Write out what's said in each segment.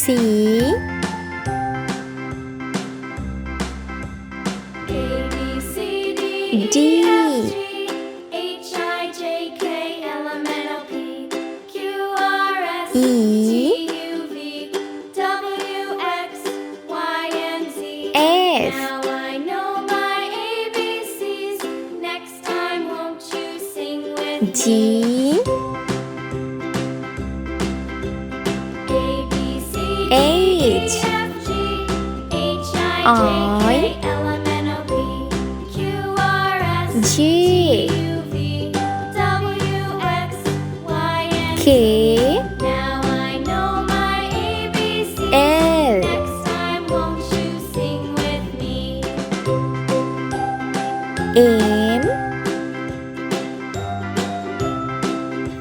C A, B, C, D, D E, F, G, H, I, J, K, L, M, N, O, P, Q, R, S, E T, U, V, W, X, Y, and Z. F Now I know my ABCs. Next time, won't you sing with me? G A, B, C, D, H E, F, G, H, I, J, K, L, M, N, O, P, Q, R, S, J T, U, V, W, X, Y, and Z. K Now I know my ABCs. L Next time, won't you sing with me? M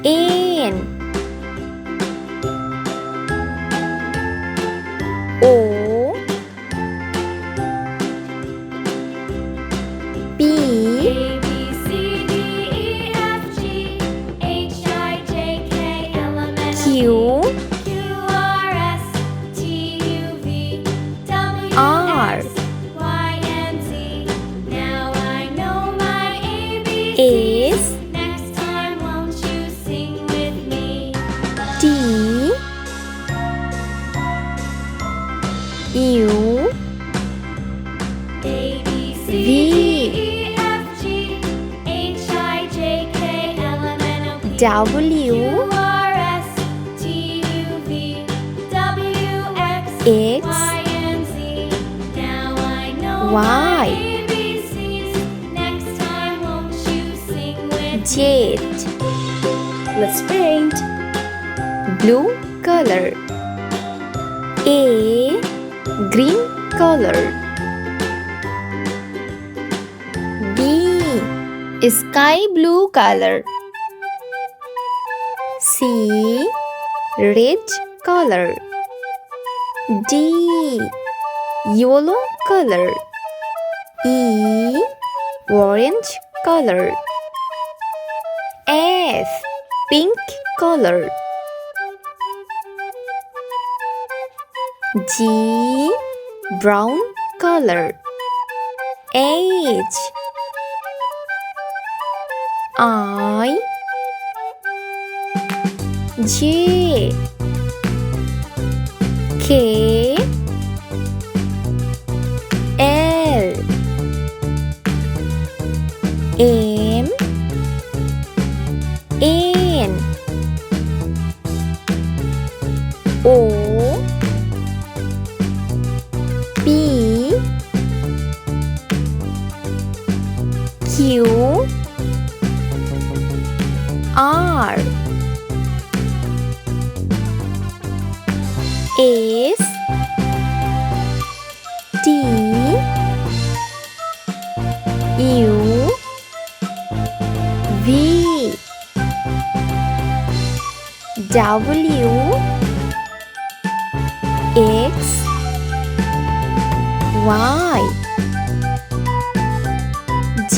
N O P A, B, C, D, E, F, G, H, I, J, K, L, M, N, O, Q P, Q, R, S, T, U, V, W, R X, Y, and Z. Now I know my ABCs. S Next time, won't you sing with me? T U A, B, C, V D, E, F, G, H, I, J, K, L, M, N, O, P, W Q, R, S, T, U, V, W, X, X Y, and Z. Now I know Y my ABCs. Next time, won't you sing with Z. Let's paint. Blue color. A. Green color. B. Sky blue color. C. Red color. D. Yellow color. E. Orange color. F. Pink color. G. Brown color. H. I. J. K. L. M. N. O. P. Q. R. S. T. U. V. W. X. Y. Z.